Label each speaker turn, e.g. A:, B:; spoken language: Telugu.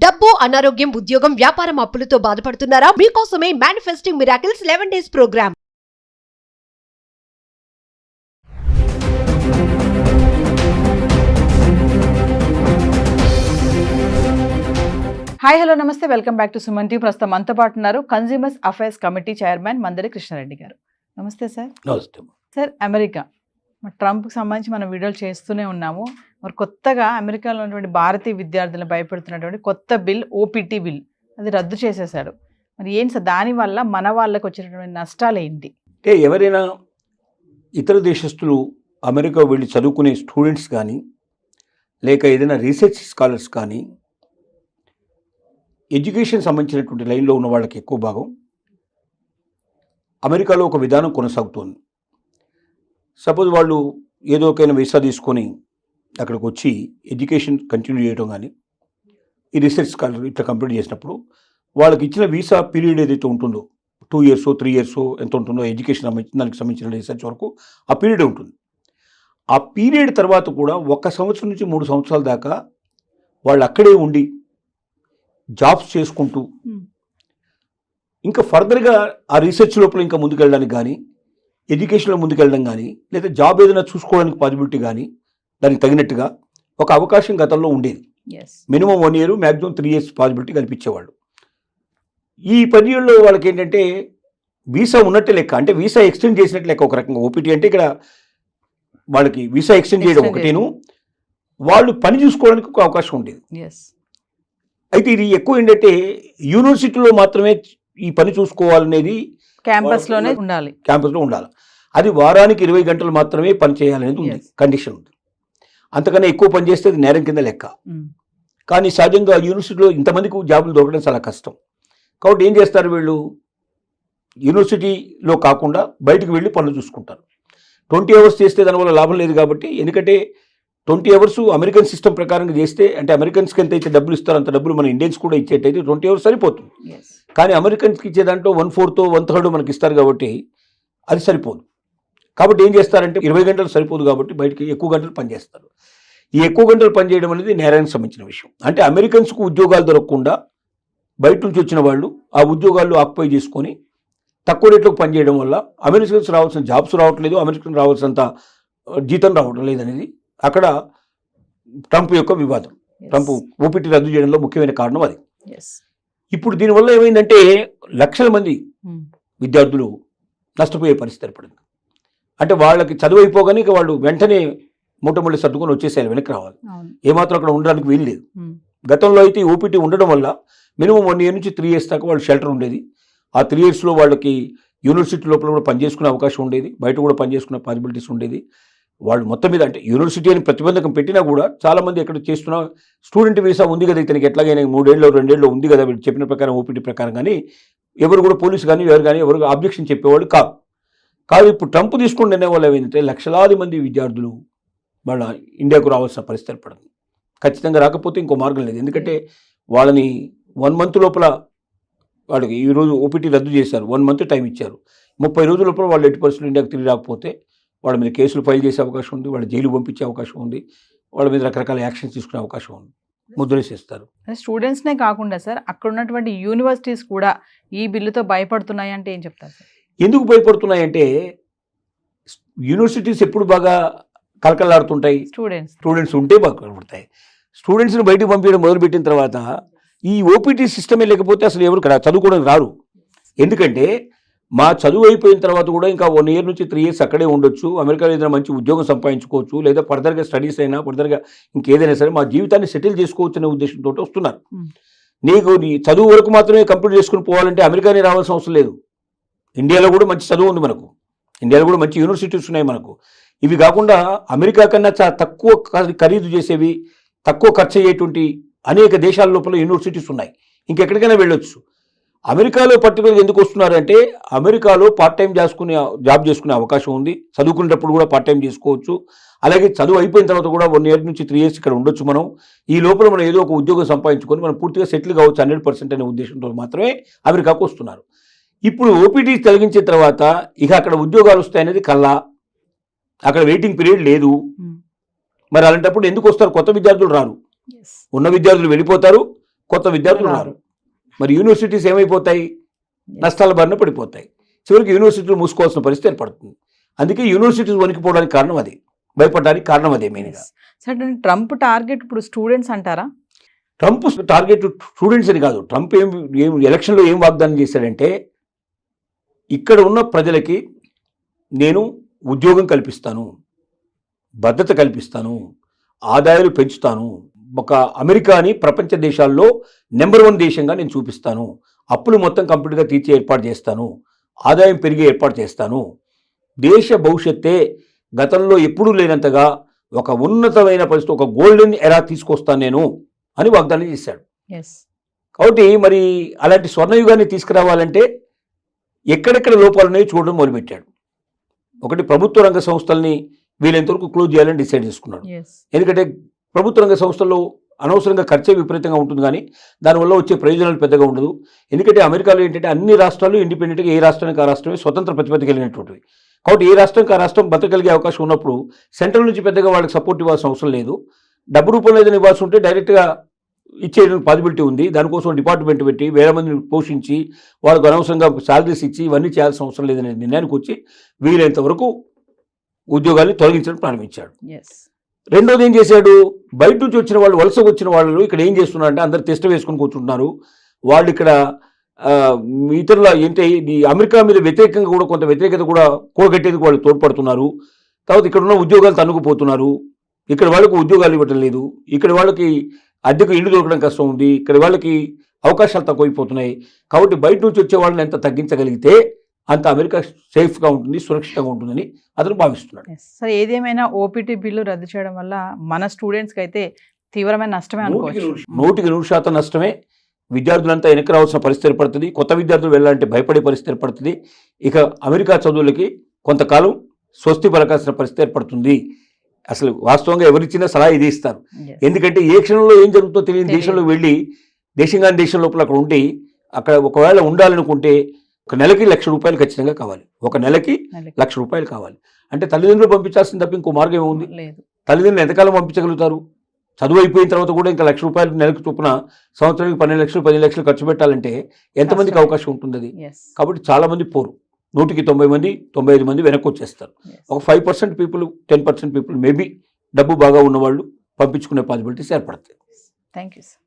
A: డబ్బు, అనారోగ్యం, ఉద్యోగం, వ్యాపారం, అప్పులతో బాధపడుతున్నారా? మీకోసమే manifesting miracles 11 days program.
B: Hi hello నమస్తే, welcome back to Suman TV. ప్రస్తుతం మనతో పాటు ఉన్నారు consumers affairs committee chairman Mandari Krishnareddy గారు. నమస్తే సార్.
C: నమస్తే
B: సార్, అమెరికా ట్రంప్కి సంబంధించి మనం వీడియోలు చేస్తూనే ఉన్నాము. మరి కొత్తగా అమెరికాలో ఉన్నటువంటి భారతీయ విద్యార్థులను భయపెడుతున్నటువంటి కొత్త బిల్, ఓపీటీ బిల్, అది రద్దు చేసేసాడు. మరి ఏంటి సార్, దానివల్ల మన వాళ్ళకి వచ్చినటువంటి నష్టాలు ఏంటి?
C: అంటే ఎవరైనా ఇతర దేశస్తులు అమెరికా వెళ్ళి చదువుకునే స్టూడెంట్స్ కానీ, లేక ఏదైనా రీసెర్చ్ స్కాలర్స్ కానీ, ఎడ్యుకేషన్ సంబంధించినటువంటి లైన్లో ఉన్న వాళ్ళకి ఎక్కువ భాగం అమెరికాలో ఒక విధానం కొనసాగుతోంది. సపోజ్ వాళ్ళు ఏదో ఒకైనా వీసా తీసుకొని అక్కడికి వచ్చి ఎడ్యుకేషన్ కంటిన్యూ చేయడం కానీ, ఈ రీసెర్చ్ స్కాలర్ ఇట్లా కంప్లీట్ చేసినప్పుడు వాళ్ళకి ఇచ్చిన వీసా పీరియడ్ ఏదైతే ఉంటుందో 2 years 3 years ఎంత ఉంటుందో ఎడ్యుకేషన్ దానికి సంబంధించిన రీసెర్చ్ వరకు ఆ పీరియడ్ ఉంటుంది. ఆ పీరియడ్ తర్వాత కూడా 1 సంవత్సరం నుంచి 3 సంవత్సరాల దాకా వాళ్ళు అక్కడే ఉండి జాబ్స్ చేసుకుంటూ ఇంకా ఫర్దర్గా ఆ రీసెర్చ్ లోపల ఇంకా ముందుకెళ్ళడానికి కానీ, ఎడ్యుకేషన్లో ముందుకెళ్ళడం కానీ, లేదా జాబ్ ఏదైనా చూసుకోవడానికి పాసిబిలిటీ కానీ దానికి తగినట్టుగా ఒక అవకాశం గతంలో ఉండేది. Minimum 1 year, maximum 3 years possibility కనిపించేవాళ్ళు. ఈ పీరియడ్లో వాళ్ళకి ఏంటంటే వీసా ఉన్నట్టే లెక్క, అంటే వీసా ఎక్స్టెండ్ చేసినట్టు లెక్క. ఒక రకంగా ఓపీటీ అంటే ఇక్కడ వాళ్ళకి వీసా ఎక్స్టెండ్ చేయడం ఒకటేను, వాళ్ళు పని చూసుకోవడానికి ఒక అవకాశం ఉండేది. అయితే ఇది ఎక్కువ ఏంటంటే యూనివర్సిటీలో మాత్రమే ఈ పని చూసుకోవాలనేది,
B: క్యాంపస్లో
C: ఉండాలి. అది వారానికి 20 గంటలు మాత్రమే పని చేయాలనేది ఉంది, కండిషన్ ఉంది. అంతకన్నా ఎక్కువ పని చేస్తే అది నేరం కింద లెక్క. కానీ సహజంగా యూనివర్సిటీలో ఇంతమందికి జాబులు దొరకడం చాలా కష్టం. కాబట్టి ఏం చేస్తారు వీళ్ళు, యూనివర్సిటీలో కాకుండా బయటకు వెళ్ళి పనులు చూసుకుంటారు. 20 hours చేస్తే దానివల్ల లాభం లేదు కాబట్టి, ఎందుకంటే 20 hours అమెరికన్ సిస్టమ్ ప్రకారంగా చేస్తే, అంటే అమెరికన్స్కి ఎంత అయితే డబ్బులు ఇస్తారో అంత డబ్బులు మన ఇండియన్స్ కూడా ఇచ్చేటైతే 20 hours సరిపోతుంది. కానీ అమెరికన్స్కి ఇచ్చే దాంట్లో 1/4 1/3 మనకి ఇస్తారు కాబట్టి అది సరిపోదు. కాబట్టి ఏం చేస్తారంటే 20 గంటలు సరిపోదు కాబట్టి బయటకి ఎక్కువ గంటలు పనిచేస్తారు. ఈ ఎక్కువ గంటలు పనిచేయడం అనేది నేరానికి సంబంధించిన విషయం. అంటే అమెరికన్స్కు ఉద్యోగాలు దొరకకుండా బయట నుంచి వచ్చిన వాళ్ళు ఆ ఉద్యోగాల్లో ఆక్యుపై చేసుకొని తక్కువ రేట్లకు పనిచేయడం వల్ల అమెరికన్స్ రావాల్సిన జాబ్స్ రావట్లేదు, అమెరికన్ రావాల్సినంత జీతం రావడం లేదనేది అక్కడ ట్రంప్ యొక్క వివాదం. ట్రంప్ ఓపీటీ రద్దు చేయడంలో ముఖ్యమైన కారణం అది. ఇప్పుడు దీనివల్ల ఏమైందంటే లక్షల మంది విద్యార్థులు నష్టపోయే పరిస్థితి ఏర్పడింది. అంటే వాళ్ళకి చదువు అయిపోగానే ఇక వాళ్ళు వెంటనే మూటముళ్ళు సర్దుకొని వచ్చేసేయాలి, వెనక్కి రావాలి. ఏమాత్రం అక్కడ ఉండడానికి వీలు లేదు. గతంలో అయితే ఓపీటీ ఉండడం వల్ల మినిమం 1 year నుంచి 3 years దాకా వాళ్ళు షెల్టర్ ఉండేది. ఆ 3 yearsలో వాళ్ళకి యూనివర్సిటీ లోపల కూడా పనిచేసుకునే అవకాశం ఉండేది, బయట కూడా పనిచేసుకునే పాసిబిలిటీస్ ఉండేది. వాళ్ళు మొత్తం మీద అంటే యూనివర్సిటీ అని ప్రతిబంధకం పెట్టినా కూడా చాలామంది ఎక్కడ చేస్తున్న స్టూడెంట్ వీసా ఉంది కదా ఇతనికి, ఎట్లాగైనా 3 ఏళ్ళు 2 ఏళ్ళు ఉంది కదా వీళ్ళు చెప్పిన ప్రకారం ఓపీటీ ప్రకారం, కానీ ఎవరు కూడా పోలీసు కానీ ఎవరు ఆబ్జెక్షన్ చెప్పేవాళ్ళు కాదు. ఇప్పుడు ట్రంప్ తీసుకుని నిర్ణయం వల్ల ఏమైందంటే లక్షలాది మంది విద్యార్థులు వాళ్ళ ఇండియాకు రావాల్సిన పరిస్థితి ఏర్పడింది. ఖచ్చితంగా రాకపోతే ఇంకో మార్గం లేదు. ఎందుకంటే వాళ్ళని 1 month లోపల వాళ్ళకి ఈరోజు ఓపీటీ రద్దు చేశారు, 1 month టైం ఇచ్చారు. 30 రోజుల లోపల వాళ్ళు 80% ఇండియాకి తిరిగి రాకపోతే వాళ్ళ మీద కేసులు ఫైల్ చేసే అవకాశం ఉంది, వాళ్ళ జైలు పంపించే అవకాశం ఉంది, వాళ్ళ మీద రకరకాల యాక్షన్స్ తీసుకునే అవకాశం ఉంది, ముద్రేసేస్తారు.
B: స్టూడెంట్స్నే కాకుండా సార్, అక్కడ ఉన్నటువంటి యూనివర్సిటీస్ కూడా ఈ బిల్లుతో భయపడుతున్నాయి అంటే ఏం చెప్తారు సార్?
C: ఎందుకు భయపడుతున్నాయంటే యూనివర్సిటీస్ ఎప్పుడు బాగా కలకలాడుతుంటాయి, స్టూడెంట్స్ ఉంటే బాగా కలపడతాయి. స్టూడెంట్స్ని బయటకు పంపించడం మొదలుపెట్టిన తర్వాత ఈ ఓపీటీ సిస్టమే లేకపోతే అసలు ఎవరు చదువుకోవడానికి రారు. ఎందుకంటే మా చదువు అయిపోయిన తర్వాత కూడా ఇంకా 1 year నుంచి 3 years అక్కడే ఉండొచ్చు, అమెరికాలో ఏదైనా మంచి ఉద్యోగం సంపాదించుకోవచ్చు, లేదా ఫర్దర్గా స్టడీస్ అయినా ఫర్దర్గా ఇంకేదైనా సరే మా జీవితాన్ని సెటిల్ చేసుకోవచ్చు అనే ఉద్దేశంతో వస్తున్నారు. నీకు నీ చదువు వరకు మాత్రమే కంప్లీట్ చేసుకుని పోవాలంటే అమెరికానే రావాల్సిన అవసరం లేదు. ఇండియాలో కూడా మంచి చదువు ఉంది మనకు, ఇండియాలో కూడా మంచి యూనివర్సిటీస్ ఉన్నాయి మనకు. ఇవి కాకుండా అమెరికా కన్నా చాలా తక్కువ ఖరీదు చేసేవి, తక్కువ ఖర్చు అయ్యేటువంటి అనేక దేశాల లోపల యూనివర్సిటీస్ ఉన్నాయి, ఇంకెక్కడికైనా వెళ్ళొచ్చు. అమెరికాలో పర్టికులర్గా ఎందుకు వస్తున్నారంటే అమెరికాలో పార్ట్ టైం జాబ్ చేసుకునే అవకాశం ఉంది, చదువుకునేటప్పుడు కూడా పార్ట్ టైం చేసుకోవచ్చు. అలాగే చదువు అయిపోయిన తర్వాత కూడా 1 year నుంచి 3 years ఇక్కడ ఉండొచ్చు. మనం ఈ లోపల మనం ఏదో ఒక ఉద్యోగం సంపాదించుకొని మనం పూర్తిగా సెటిల్ కావచ్చు 100% అనే ఉద్దేశంతో మాత్రమే అమెరికాకు వస్తున్నారు. ఇప్పుడు ఓపీటీ తొలగించిన తర్వాత ఇక అక్కడ ఉద్యోగాలు వస్తాయనేది కల్లా, అక్కడ వెయిటింగ్ పీరియడ్ లేదు. మరి అలాంటప్పుడు ఎందుకు వస్తారు? కొత్త విద్యార్థులు రారు, ఉన్న విద్యార్థులు వెళ్ళిపోతారు, కొత్త విద్యార్థులు ఉన్నారు. మరి యూనివర్సిటీస్ ఏమైపోతాయి? నష్టాల బారిన పడిపోతాయి. చివరికి యూనివర్సిటీలు మూసుకోవాల్సిన పరిస్థితి ఏర్పడుతుంది. అందుకే యూనివర్సిటీస్ వణికిపోవడానికి కారణం అది, భయపడడానికి కారణం అదే మెయిన్గా.
B: సరే, ట్రంప్ టార్గెట్ ఇప్పుడు స్టూడెంట్స్ అంటారా?
C: ట్రంప్ టార్గెట్ స్టూడెంట్స్ అని కాదు. ట్రంప్ ఏం ఎలక్షన్లో ఏం వాగ్దానం చేశాడంటే, ఇక్కడ ఉన్న ప్రజలకి నేను ఉద్యోగం కల్పిస్తాను, భద్రత కల్పిస్తాను, ఆదాయాలు పెంచుతాను, ఒక అమెరికాని ప్రపంచ దేశాల్లో నెంబర్ 1 దేశంగా నేను చూపిస్తాను, అప్పులు మొత్తం కంప్లీట్గా తీర్చే ఏర్పాటు చేస్తాను, ఆదాయం పెరిగే ఏర్పాటు చేస్తాను, దేశ భవిష్యత్తే గతంలో ఎప్పుడూ లేనంతగా ఒక ఉన్నతమైన పరిస్థితి, ఒక గోల్డెన్ ఎరా తీసుకొస్తాను నేను అని వాగ్దానం చేశాడు. కాబట్టి మరి అలాంటి స్వర్ణయుగాన్ని తీసుకురావాలంటే ఎక్కడెక్కడ లోపాలు ఉన్నాయో చూడడం మొదలుపెట్టాడు. ఒకటి, ప్రభుత్వ రంగ సంస్థల్ని వీలైనంతవరకు క్లోజ్ చేయాలని డిసైడ్ చేసుకున్నాడు. ఎందుకంటే ప్రభుత్వ రంగ సంస్థల్లో అనవసరంగా ఖర్చే విపరీతంగా ఉంటుంది, కానీ దానివల్ల వచ్చే ప్రయోజనాలు పెద్దగా ఉండదు. ఎందుకంటే అమెరికాలో ఏంటంటే అన్ని రాష్ట్రాలు ఇండిపెండెంట్గా, ఏ రాష్ట్రానికి ఆ రాష్ట్రమే స్వతంత్ర ప్రతిపత్తి కలిగినటువంటివి. కాబట్టి ఏ రాష్ట్రానికి ఆ రాష్ట్రం బతకగలిగే అవకాశం ఉన్నప్పుడు సెంట్రల్ నుంచి పెద్దగా వాళ్ళకి సపోర్ట్ ఇవ్వాల్సిన అవసరం లేదు. డబ్బు రూపంలో ఏదైనా ఇవ్వాల్సి ఉంటే డైరెక్ట్గా ఇచ్చేయడానికి పాసిబిలిటీ ఉంది. దానికోసం డిపార్ట్మెంట్ పెట్టి వేల మందిని పోషించి వాళ్ళకు అనవసరంగా శాలరీస్ ఇచ్చి ఇవన్నీ చేయాల్సిన అవసరం లేదనే నిర్ణయానికి వచ్చి వీలైనంత వరకు ఉద్యోగాన్ని తొలగించడం ప్రారంభించాడు. రెండోది ఏం చేశాడు, బయట నుంచి వచ్చిన వాళ్ళు, వలస వచ్చిన వాళ్ళు ఇక్కడ ఏం చేస్తున్నారంటే అందరు టెస్ట్ వేసుకొని కూర్చుంటున్నారు. వాళ్ళు ఇక్కడ ఇతరుల ఏంటి ఈ అమెరికా మీద వ్యతిరేకంగా కూడా కొంత వ్యతిరేకత కూడా కూడగట్టేందుకు వాళ్ళు తోడ్పడుతున్నారు. తర్వాత ఇక్కడ ఉన్న ఉద్యోగాలు తన్నుకుపోతున్నారు. ఇక్కడ వాళ్ళకు ఉద్యోగాలు ఇవ్వటం లేదు, ఇక్కడ వాళ్ళకి అద్దెకు ఇల్లు దొరకడం కష్టం ఉంది, ఇక్కడ వాళ్ళకి అవకాశాలు తక్కువైపోతున్నాయి. కాబట్టి బయట నుంచి వచ్చే వాళ్ళని ఎంత తగ్గించగలిగితే అంత అమెరికా సేఫ్గా ఉంటుంది, సురక్షితంగా ఉంటుందని అతను భావిస్తున్నాడు.
B: సరే, ఏదేమైనా ఓపీటీ బిల్లు రద్దు చేయడం వల్ల మన స్టూడెంట్స్కి అయితే తీవ్రమైన నష్టమే అనుకోవచ్చు.
C: 100% నష్టమే. విద్యార్థులంతా వెనక్కి రావాల్సిన పరిస్థితి ఏర్పడుతుంది. కొత్త విద్యార్థులు వెళ్ళాలంటే భయపడే పరిస్థితి ఏర్పడుతుంది. ఇక అమెరికా చదువులకి కొంతకాలం స్వస్తి పలకాల్సిన పరిస్థితి ఏర్పడుతుంది. అసలు వాస్తవంగా ఎవరిచ్చినా సలహా ఇది ఇస్తారు. ఎందుకంటే ఏ క్షణంలో ఏం జరుగుతుందో తెలియని దేశంలో వెళ్ళి దేశంగాని దేశం లోపల అక్కడ ఉండి అక్కడ ఒకవేళ ఉండాలనుకుంటే ఒక నెలకి ₹1,00,000 ఖచ్చితంగా కావాలి. ఒక నెలకి ₹1,00,000 కావాలి. అంటే తల్లిదండ్రులు పంపించాల్సింది తప్ప ఇంకో మార్గం ఏముంది? తల్లిదండ్రులు ఎంతకాలం పంపించగలుగుతారు? చదువు అయిపోయిన తర్వాత కూడా ఇంకా ₹1,00,000 నెలకు చొప్పున సంవత్సరానికి 12 లక్షలు 10 లక్షలు ఖర్చు పెట్టాలంటే ఎంతమందికి అవకాశం ఉంటుంది అది? కాబట్టి చాలా మంది పోరు. 100కి 90 మంది 95 మంది వెనక్కి వచ్చేస్తారు. ఒక 5% పీపుల్ 10% పీపుల్ మేబీ డబ్బు బాగా ఉన్నవాళ్ళు పంపించుకునే పాసిబిలిటీస్ ఏర్పడతాయి.
B: Thank you sir.